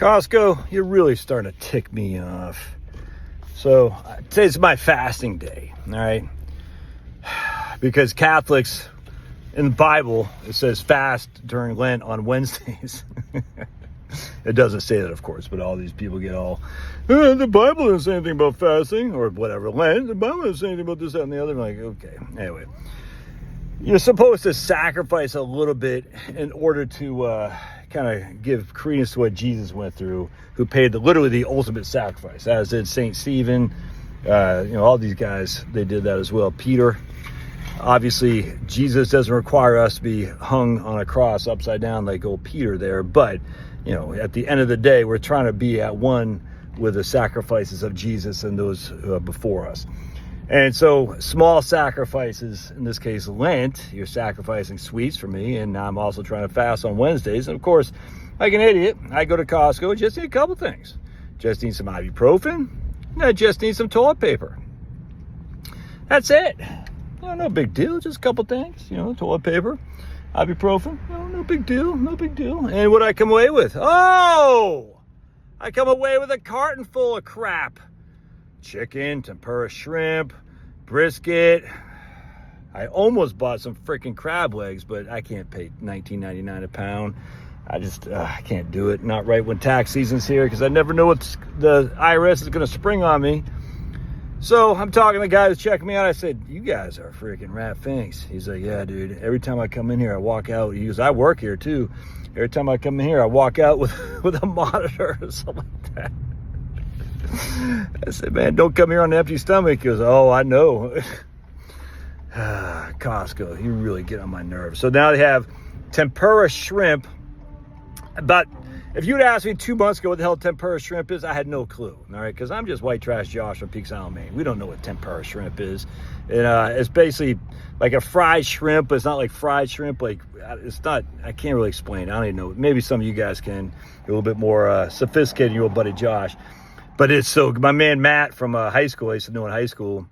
Costco, you're really starting to tick me off. So today's my fasting day, all right? Because Catholics, in the Bible, it says fast during Lent on Wednesdays. It doesn't say that, of course, but all these people get all, the Bible doesn't say anything about fasting, or whatever, Lent, the Bible doesn't say anything about this, that, and the other. I'm like, okay, anyway. You're supposed to sacrifice a little bit in order to kind of give credence to what Jesus went through, who paid literally the ultimate sacrifice, as did St. Stephen. All these guys, they did that as well. Peter. Obviously, Jesus doesn't require us to be hung on a cross upside down like old Peter there. But, at the end of the day, we're trying to be at one with the sacrifices of Jesus and those before us. And so small sacrifices, in this case, Lent, you're sacrificing sweets for me. And I'm also trying to fast on Wednesdays. And of course, like an idiot, I go to Costco and just need a couple things. Just need some ibuprofen. And I just need some toilet paper. That's it. No big deal. Just a couple things. Toilet paper, ibuprofen. No big deal. No big deal. And what I come away with? Oh! I come away with a carton full of crap. Chicken, tempura shrimp, brisket. I almost bought some freaking crab legs, but I can't pay $19.99 a pound. I can't do it. Not right when tax season's here, because I never know what the IRS is going to spring on me. So I'm talking to the guy who's checking me out. I said, you guys are freaking rat finks. He's like, yeah, dude. Every time I come in here, I walk out. He goes, I work here too. Every time I come in here, I walk out with a monitor or something like that. I said, man, don't come here on an empty stomach. He goes, oh, I know. Costco, you really get on my nerves. So now they have tempura shrimp. But if you'd asked me 2 months ago what the hell tempura shrimp is, I had no clue. All right, because I'm just white trash Josh from Peaks Island, Maine. We don't know what tempura shrimp is. It's basically like a fried shrimp, but it's not like fried shrimp. It's not, I can't really explain. I don't even know. Maybe some of you guys can. You're a little bit more sophisticated than your old buddy Josh. But it's so, my man Matt from high school, I used to know in high school,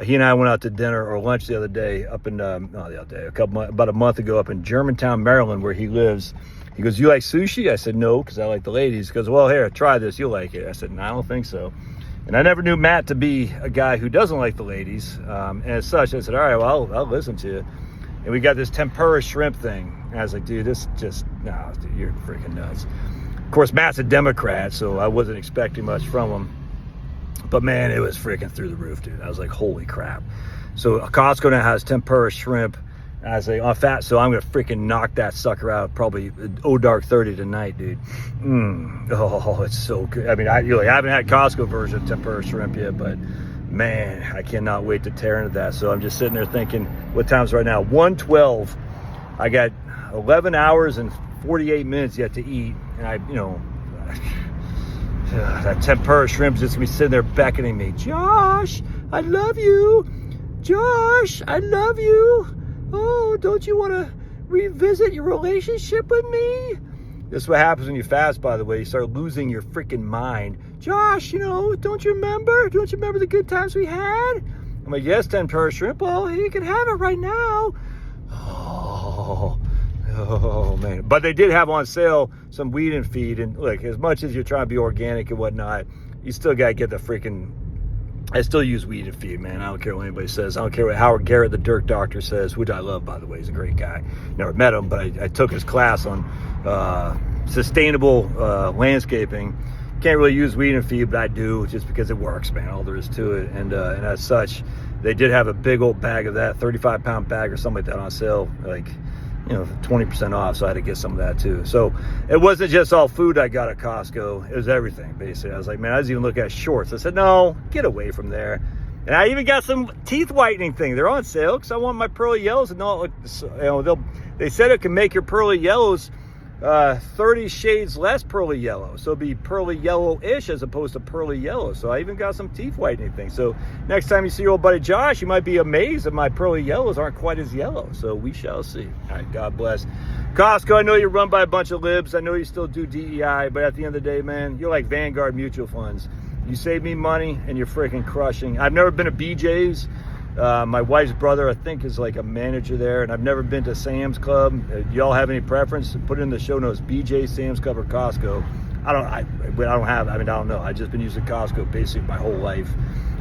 he and I went out to dinner or lunch the other day up in, about a month ago up in Germantown, Maryland, where he lives. He goes, you like sushi? I said, no, because I like the ladies. He goes, well, here, try this. You'll like it. I said, no, I don't think so. And I never knew Matt to be a guy who doesn't like the ladies. And as such, I said, all right, well, I'll listen to you. And we got this tempura shrimp thing. And I was like, dude, dude, you're freaking nuts. Of course, Matt's a Democrat, so I wasn't expecting much from him. But, man, it was freaking through the roof, dude. I was like, holy crap. So Costco now has tempura shrimp. And I was like, on fat, so I'm going to freaking knock that sucker out probably dark 30 tonight, dude. Oh, it's so good. I mean, I haven't had Costco version of tempura shrimp yet, but, man, I cannot wait to tear into that. So I'm just sitting there thinking, what time's right now? 1:12. I got 11 hours and 48 minutes yet to eat. And that tempura shrimp just be sitting there beckoning me. Josh, I love you. Josh, I love you. Oh, don't you want to revisit your relationship with me? This is what happens when you fast, by the way. You start losing your freaking mind. Josh, don't you remember? Don't you remember the good times we had? I'm like, yes, tempura shrimp. Well, you can have it right now. Oh, man. But they did have on sale some weed and feed. And look, as much as you're trying to be organic and whatnot, you still got to get the freaking... I still use weed and feed, man. I don't care what anybody says. I don't care what Howard Garrett, the Dirt Doctor, says, which I love, by the way. He's a great guy. Never met him, but I took his class on sustainable landscaping. Can't really use weed and feed, but I do just because it works, man. All there is to it. And as such, they did have a big old bag of that, 35-pound bag or something like that on sale, 20% off, so I had to get some of that too. So it wasn't just all food I got at Costco, it was everything, basically. I was like, man, I was even looking at shorts. I said, no, get away from there. And I even got some teeth whitening thing. They're on sale because I want my pearly yellows and not look, they said it can make your pearly yellows 30 shades less pearly yellow. So it'll be pearly yellow-ish as opposed to pearly yellow. So I even got some teeth whitening thing. So next time you see your old buddy Josh, you might be amazed that my pearly yellows aren't quite as yellow. So we shall see. All right, God bless. Costco, I know you're run by a bunch of libs. I know you still do DEI, but at the end of the day, man, you're like Vanguard Mutual Funds. You save me money and you're freaking crushing. I've never been to BJ's. My wife's brother, I think, is like a manager there, and I've never been to Sam's Club. Do y'all have any preference? Put it in the show notes, BJ, Sam's Club, or Costco. I don't know. I've just been using Costco basically my whole life,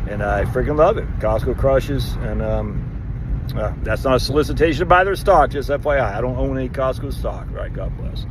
and I freaking love it. Costco crushes, and that's not a solicitation to buy their stock, just FYI. I don't own any Costco stock. All right, God bless.